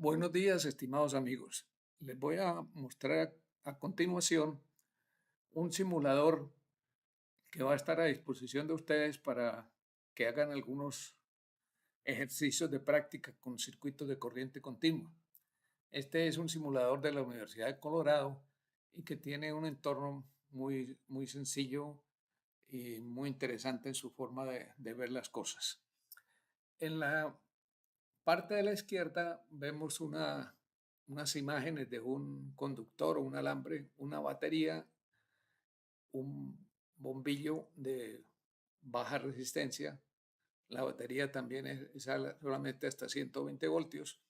Buenos días, estimados amigos. Les voy a mostrar a continuación un simulador que va a estar a disposición de ustedes para que hagan algunos ejercicios de práctica con circuitos de corriente continua. Este es un simulador de la Universidad de Colorado y que tiene un entorno muy sencillo y muy interesante en su forma de ver las cosas. En la parte de la izquierda vemos unas imágenes de un conductor o un alambre, una batería, un bombillo de baja resistencia. La batería también es solamente hasta 120 voltios.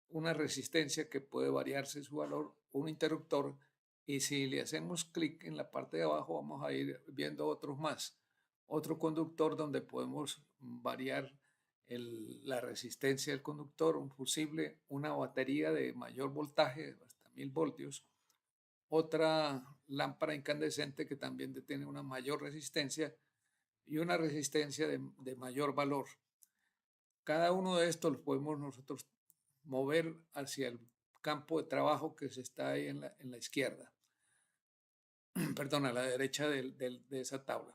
Una resistencia que puede variarse su valor, un interruptor. Y si le hacemos clic en la parte de abajo, vamos a ir viendo otros más. Otro conductor donde podemos variar la resistencia del conductor, un fusible, una batería de mayor voltaje, hasta 1000 voltios, otra lámpara incandescente que también tiene una mayor resistencia y una resistencia de mayor valor. Cada uno de estos los podemos nosotros mover hacia el campo de trabajo que se está ahí en la izquierda, perdón, a la derecha de esa tabla.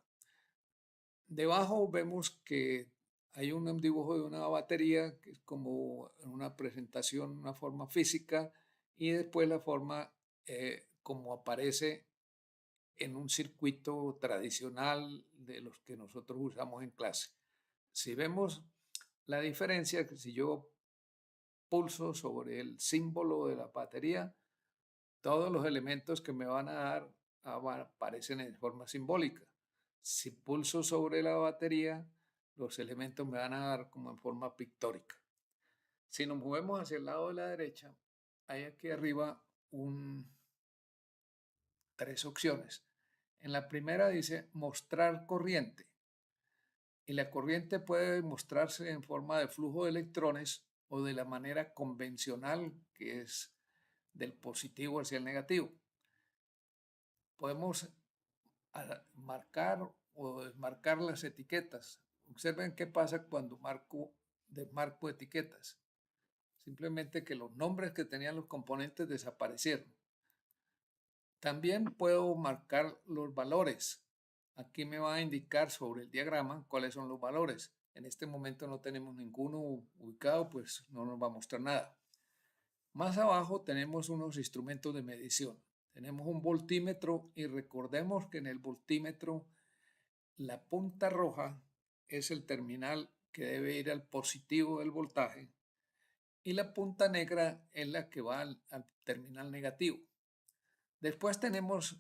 Debajo vemos que hay un dibujo de una batería que es como una presentación, una forma física y después la forma como aparece en un circuito tradicional de los que nosotros usamos en clase. Si vemos la diferencia, que si yo pulso sobre el símbolo de la batería, todos los elementos que me van a dar aparecen en forma simbólica. Si pulso sobre la batería, los elementos me van a dar como en forma pictórica. Si nos movemos hacia el lado de la derecha, hay aquí arriba tres opciones. En la primera dice mostrar corriente. Y la corriente puede mostrarse en forma de flujo de electrones o de la manera convencional, que es del positivo hacia el negativo. Podemos marcar o desmarcar las etiquetas. Observen qué pasa cuando desmarco etiquetas. Simplemente que los nombres que tenían los componentes desaparecieron. También puedo marcar los valores. Aquí me va a indicar sobre el diagrama cuáles son los valores. En este momento no tenemos ninguno ubicado, pues no nos va a mostrar nada. Más abajo tenemos unos instrumentos de medición. Tenemos un voltímetro y recordemos que en el voltímetro la punta roja es el terminal que debe ir al positivo del voltaje y la punta negra es la que va al terminal negativo. Después tenemos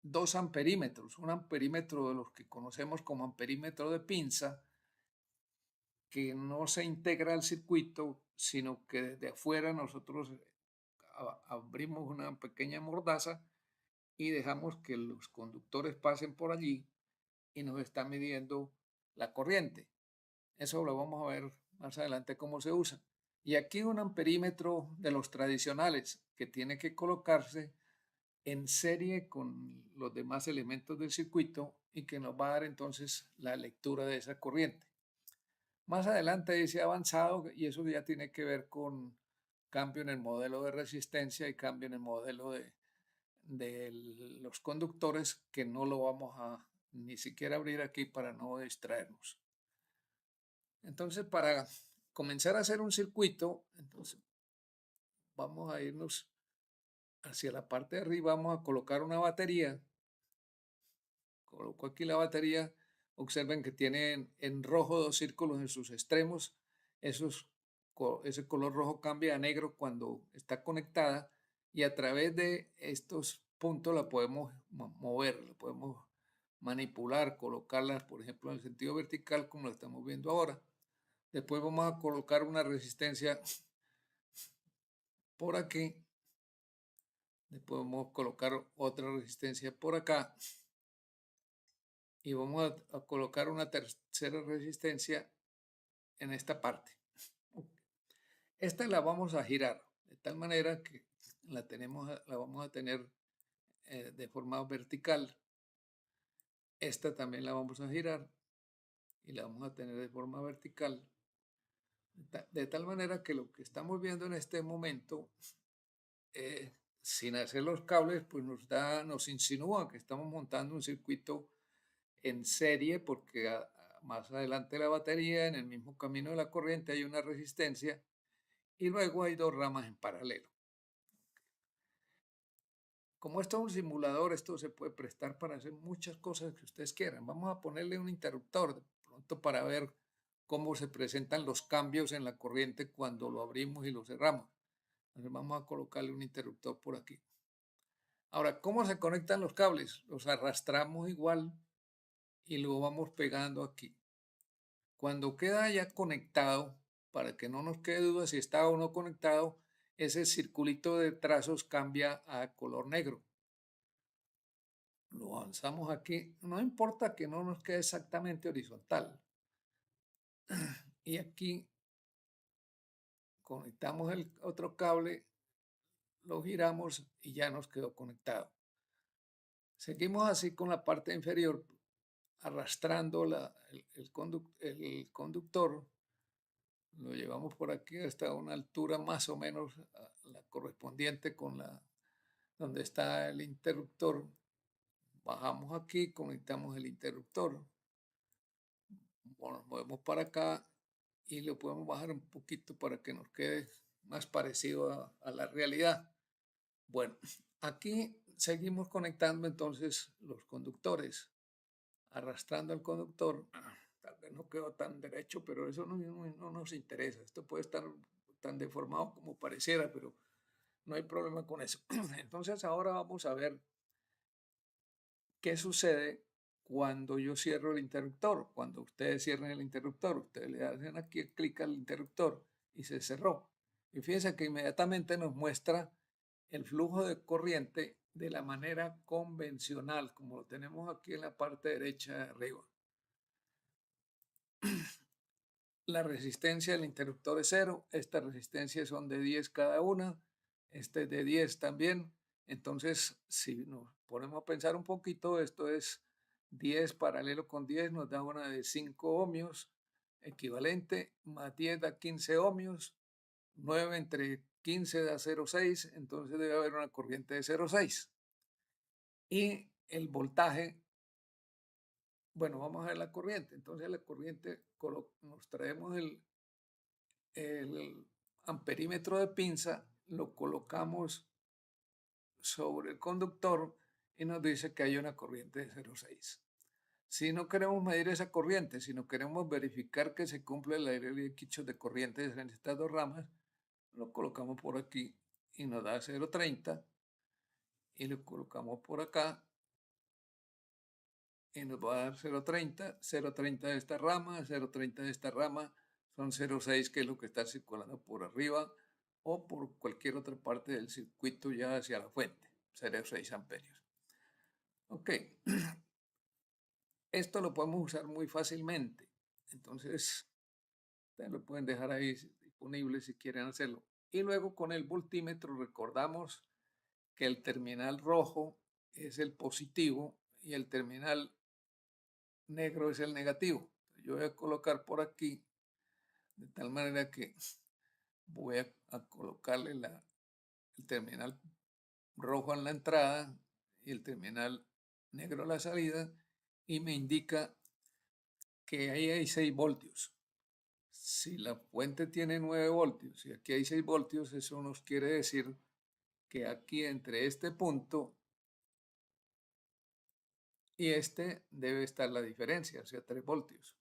dos amperímetros, un amperímetro de los que conocemos como amperímetro de pinza, que no se integra al circuito, sino que desde afuera nosotros abrimos una pequeña mordaza y dejamos que los conductores pasen por allí y nos está midiendo la corriente. Eso lo vamos a ver más adelante cómo se usa. Y aquí un amperímetro de los tradicionales que tiene que colocarse en serie con los demás elementos del circuito y que nos va a dar entonces la lectura de esa corriente. Más adelante dice avanzado y eso ya tiene que ver con cambio en el modelo de resistencia y cambio en el modelo de los conductores que no lo vamos a ni siquiera abrir aquí para no distraernos. Entonces, para comenzar a hacer un circuito, entonces vamos a irnos hacia la parte de arriba, vamos a colocar una batería. Coloco aquí la batería. Observen que tiene en rojo dos círculos en sus extremos. Ese color rojo cambia a negro cuando está conectada y a través de estos puntos la podemos mover, la podemos manipular, colocarla, por ejemplo, en el sentido vertical como lo estamos viendo ahora. Después vamos a colocar una resistencia por aquí. Después vamos a colocar otra resistencia por acá. Y vamos a colocar una tercera resistencia en esta parte. Esta la vamos a girar de tal manera que la vamos a tener de forma vertical. Esta también la vamos a girar y la vamos a tener de forma vertical. De tal manera que lo que estamos viendo en este momento, sin hacer los cables, pues nos insinúa que estamos montando un circuito en serie porque más adelante la batería, en el mismo camino de la corriente, hay una resistencia y luego hay dos ramas en paralelo. Como esto es un simulador, esto se puede prestar para hacer muchas cosas que ustedes quieran. Vamos a ponerle un interruptor de pronto para ver cómo se presentan los cambios en la corriente cuando lo abrimos y lo cerramos. Entonces vamos a colocarle un interruptor por aquí. Ahora, ¿cómo se conectan los cables? Los arrastramos igual y lo vamos pegando aquí. Cuando queda ya conectado, para que no nos quede duda si está o no conectado, ese circulito de trazos cambia a color negro. Lo avanzamos aquí, no importa que no nos quede exactamente horizontal. Y aquí conectamos el otro cable, lo giramos y ya nos quedó conectado. Seguimos así con la parte inferior, arrastrando el conductor, lo llevamos por aquí hasta una altura más o menos la correspondiente con donde está el interruptor. Bajamos aquí, conectamos el interruptor, bueno, nos movemos para acá y lo podemos bajar un poquito para que nos quede más parecido a la realidad. Bueno, aquí seguimos conectando entonces los conductores, arrastrando el conductor. Tal vez no quedó tan derecho, pero eso no nos interesa. Esto puede estar tan deformado como pareciera, pero no hay problema con eso. Entonces ahora vamos a ver qué sucede cuando yo cierro el interruptor. Cuando ustedes cierren el interruptor, ustedes le hacen aquí clic al interruptor y se cerró. Y fíjense que inmediatamente nos muestra el flujo de corriente de la manera convencional, como lo tenemos aquí en la parte derecha de arriba. La resistencia del interruptor es 0, estas resistencias son de 10 cada una, este es de 10 también. Entonces, si nos ponemos a pensar un poquito, esto es 10 paralelo con 10, nos da una de 5 ohmios, equivalente, más 10 da 15 ohmios, 9 entre 15 da 0,6, entonces debe haber una corriente de 0,6. Y el voltaje, bueno, vamos a ver la corriente. Entonces la corriente, nos traemos el amperímetro de pinza, lo colocamos sobre el conductor y nos dice que hay una corriente de 0,6. Si no queremos medir esa corriente, sino queremos verificar que se cumple la ley de Kirchhoff de corrientes en estas dos ramas, lo colocamos por aquí y nos da 0,30 y lo colocamos por acá y nos va a dar 0,30, 0,30 de esta rama, 0,30 de esta rama, son 0,6 que es lo que está circulando por arriba o por cualquier otra parte del circuito ya hacia la fuente, 0,6 amperios. Ok, esto lo podemos usar muy fácilmente, entonces ustedes lo pueden dejar ahí disponible si quieren hacerlo. Y luego con el voltímetro recordamos que el terminal rojo es el positivo y el terminal negro es el negativo. Yo voy a colocar por aquí de tal manera que voy a colocarle el terminal rojo en la entrada y el terminal negro a la salida y me indica que ahí hay 6 voltios. Si la fuente tiene 9 voltios y aquí hay 6 voltios, eso nos quiere decir que aquí entre este punto y este debe estar la diferencia, o sea, 3 voltios.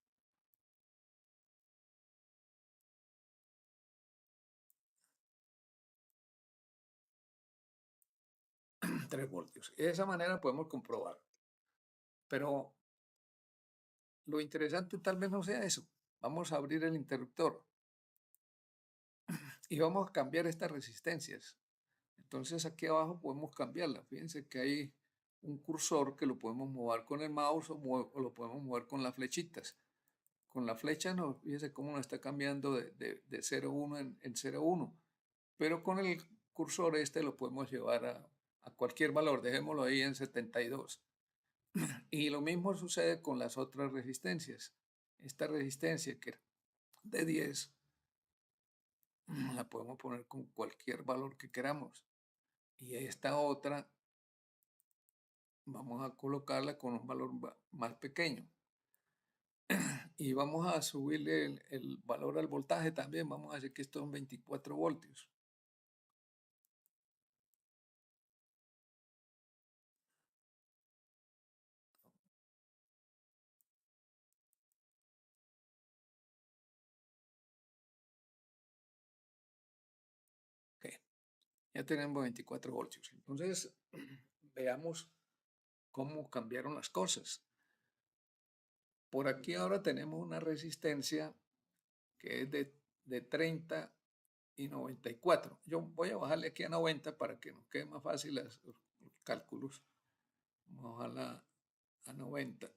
3 voltios. Y de esa manera podemos comprobar. Pero lo interesante tal vez no sea eso. Vamos a abrir el interruptor y vamos a cambiar estas resistencias. Entonces aquí abajo podemos cambiarla. Fíjense que hay un cursor que lo podemos mover con el mouse o lo podemos mover con las flechitas. Con la flecha, no, fíjense cómo nos está cambiando de 0,1 en 0,1. Pero con el cursor este lo podemos llevar a cualquier valor. Dejémoslo ahí en 72. Y lo mismo sucede con las otras resistencias. Esta resistencia que era de 10 la podemos poner con cualquier valor que queramos. Y esta otra vamos a colocarla con un valor más pequeño. Y vamos a subirle el valor al voltaje también. Vamos a decir que esto son 24 voltios. Ok, ya tenemos 24 voltios. Entonces, veamos cómo cambiaron las cosas. Por aquí ahora tenemos una resistencia que es de 30 y 94. Yo voy a bajarle aquí a 90 para que nos quede más fácil los cálculos. Vamos a bajarla a 90.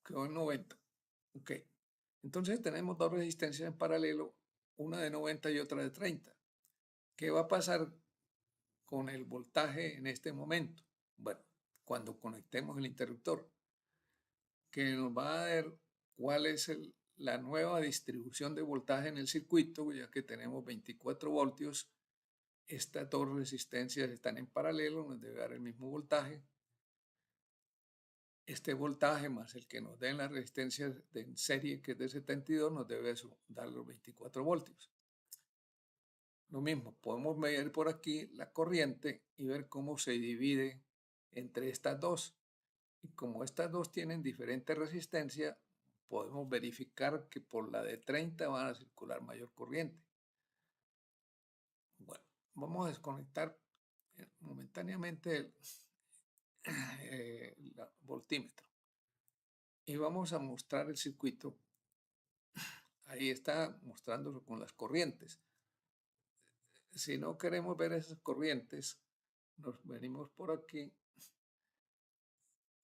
Quedó en 90. Ok. Entonces tenemos dos resistencias en paralelo, una de 90 y otra de 30. ¿Qué va a pasar con el voltaje en este momento? Bueno, cuando conectemos el interruptor, que nos va a dar cuál es la nueva distribución de voltaje en el circuito, ya que tenemos 24 voltios. Estas dos resistencias están en paralelo, nos debe dar el mismo voltaje. Este voltaje más el que nos den las resistencias en serie, que es de 72, nos debe dar los 24 voltios. Lo mismo, podemos medir por aquí la corriente y ver cómo se divide entre estas dos. Y como estas dos tienen diferente resistencia, podemos verificar que por la de 30 van a circular mayor corriente. Bueno, vamos a desconectar momentáneamente el voltímetro y vamos a mostrar el circuito. Ahí está mostrándolo con las corrientes. Si no queremos ver esas corrientes, nos venimos por aquí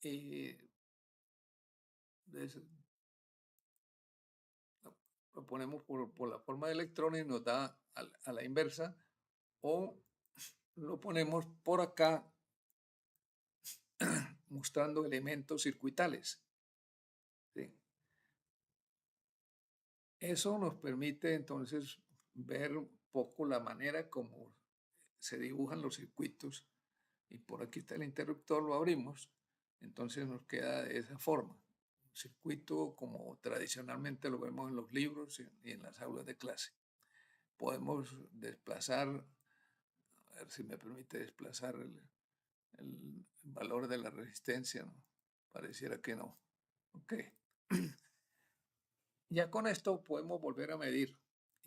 y lo ponemos por la forma de electrones y nos da a la inversa, o lo ponemos por acá mostrando elementos circuitales. ¿Sí? Eso nos permite entonces ver un poco la manera como se dibujan los circuitos. Y por aquí está el interruptor, lo abrimos, entonces nos queda de esa forma. Un circuito como tradicionalmente lo vemos en los libros y en las aulas de clase. Podemos desplazar, a ver si me permite desplazar el valor de la resistencia, ¿no? Pareciera que no. Ok. Ya con esto podemos volver a medir.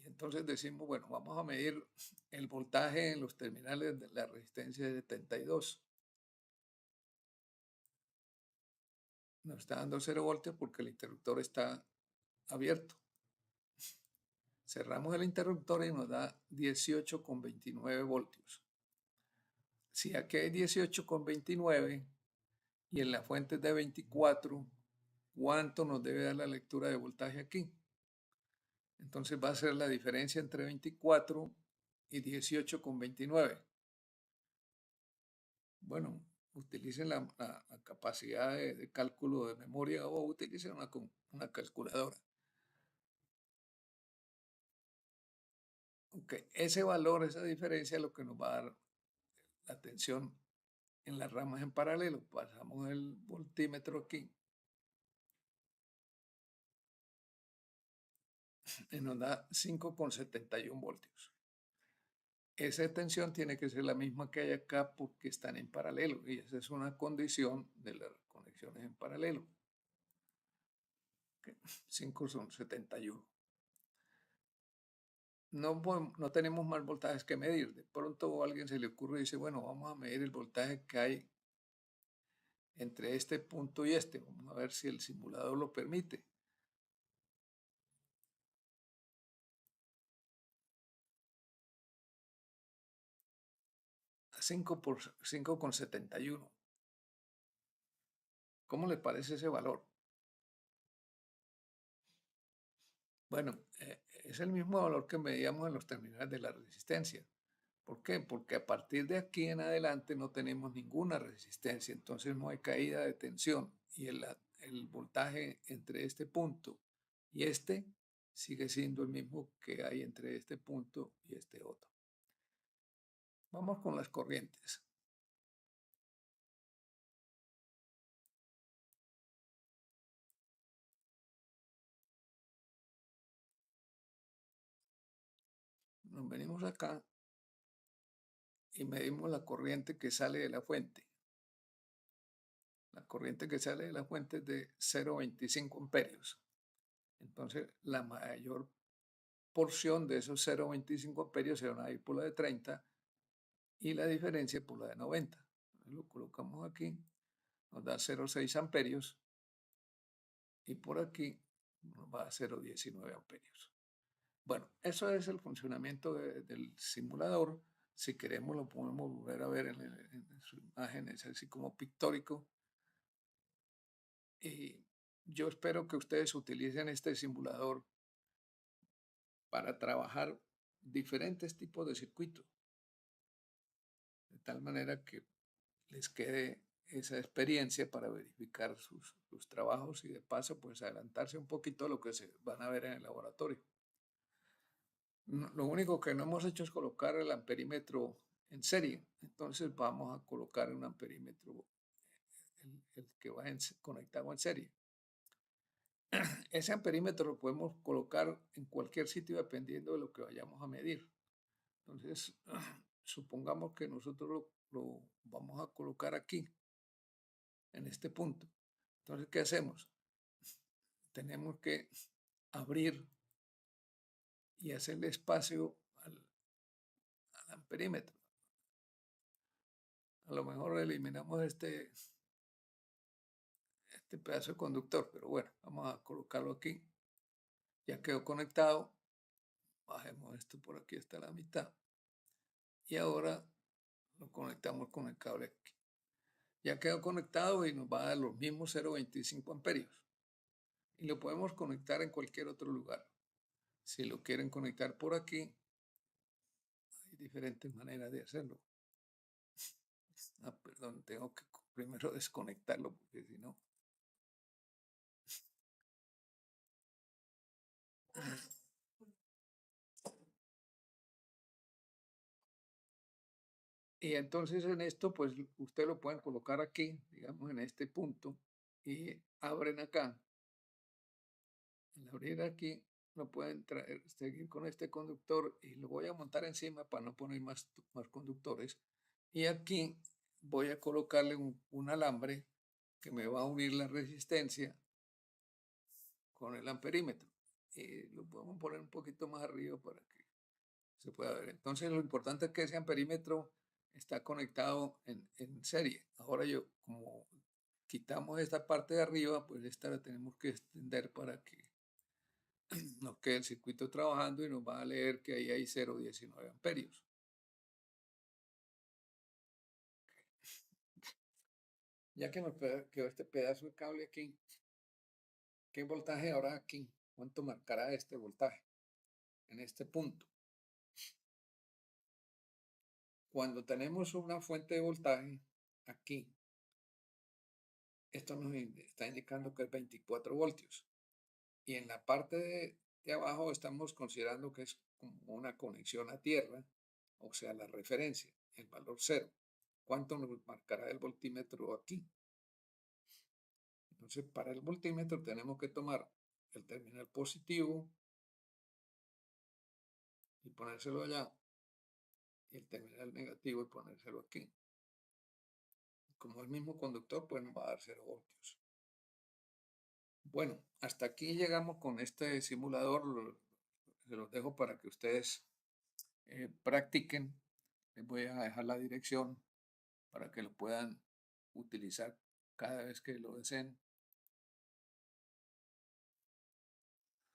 Y entonces decimos, bueno, vamos a medir el voltaje en los terminales de la resistencia de 72. Nos está dando 0 voltios porque el interruptor está abierto. Cerramos el interruptor y nos da 18,29 voltios. Si aquí hay 18,29 y en la fuente es de 24, ¿cuánto nos debe dar la lectura de voltaje aquí? Entonces va a ser la diferencia entre 24 y 18,29. Bueno, utilicen la capacidad de cálculo de memoria o utilicen una calculadora. Ok, ese valor, esa diferencia es lo que nos va a dar la tensión en las ramas en paralelo. Pasamos el voltímetro aquí y nos da 5,71 voltios. Esa tensión tiene que ser la misma que hay acá porque están en paralelo y esa es una condición de las conexiones en paralelo. 5,71. No tenemos más voltajes que medir. De pronto a alguien se le ocurre y dice, bueno, vamos a medir el voltaje que hay entre este punto y este. Vamos a ver si el simulador lo permite. 5,71. ¿Cómo le parece ese valor? Bueno, es el mismo valor que medíamos en los terminales de la resistencia, ¿Por qué? Porque a partir de aquí en adelante no tenemos ninguna resistencia, entonces no hay caída de tensión y el voltaje entre este punto y este sigue siendo el mismo que hay entre este punto y este otro. Vamos con las corrientes. Nos venimos acá y medimos la corriente que sale de la fuente. La corriente que sale de la fuente es de 0,25 amperios. Entonces, la mayor porción de esos 0,25 amperios se van a ir por la de 30 y la diferencia por la de 90. Lo colocamos aquí, nos da 0,6 amperios y por aquí nos va a 0,19 amperios. Bueno, eso es el funcionamiento del simulador. Si queremos lo podemos volver a ver en su imagen, es así como pictórico. Y yo espero que ustedes utilicen este simulador para trabajar diferentes tipos de circuitos, de tal manera que les quede esa experiencia para verificar sus trabajos y de paso pues adelantarse un poquito a lo que se van a ver en el laboratorio. Lo único que no hemos hecho es colocar el amperímetro en serie, entonces vamos a colocar un amperímetro, el que va conectado en serie. Ese amperímetro lo podemos colocar en cualquier sitio dependiendo de lo que vayamos a medir. Entonces, supongamos que nosotros lo vamos a colocar aquí, en este punto. Entonces, ¿qué hacemos? Tenemos que abrir y hacerle espacio al amperímetro. A lo mejor eliminamos este pedazo de conductor, pero bueno, vamos a colocarlo aquí. Ya quedó conectado. Bajemos esto por aquí hasta la mitad. Y ahora lo conectamos con el cable aquí. Ya quedó conectado y nos va a dar los mismos 0,25 amperios. Y lo podemos conectar en cualquier otro lugar. Si lo quieren conectar por aquí, hay diferentes maneras de hacerlo. Ah, perdón, tengo que primero desconectarlo porque si no. Y entonces en esto, pues usted lo pueden colocar aquí, digamos en este punto, y abren acá. Al abrir aquí, lo pueden traer, seguir con este conductor y lo voy a montar encima para no poner más conductores. Y aquí voy a colocarle un alambre que me va a unir la resistencia con el amperímetro. Y lo podemos poner un poquito más arriba para que se pueda ver. Entonces lo importante es que ese amperímetro está conectado en serie. Ahora como quitamos esta parte de arriba, pues esta la tenemos que extender para que nos quede el circuito trabajando y nos va a leer que ahí hay 0,19 amperios. Ya que nos quedó este pedazo de cable aquí, ¿qué voltaje habrá aquí? ¿Cuánto marcará este voltaje en este punto? Cuando tenemos una fuente de voltaje aquí, esto nos está indicando que es 24 voltios. Y en la parte de abajo estamos considerando que es como una conexión a tierra, o sea, la referencia, el valor cero. ¿Cuánto nos marcará el voltímetro aquí? Entonces, para el voltímetro tenemos que tomar el terminal positivo y ponérselo allá, y el terminal negativo y ponérselo aquí. Como el mismo conductor, pues nos va a dar 0 voltios. Bueno, hasta aquí llegamos con este simulador. Se los dejo para que ustedes practiquen. Les voy a dejar la dirección para que lo puedan utilizar cada vez que lo deseen.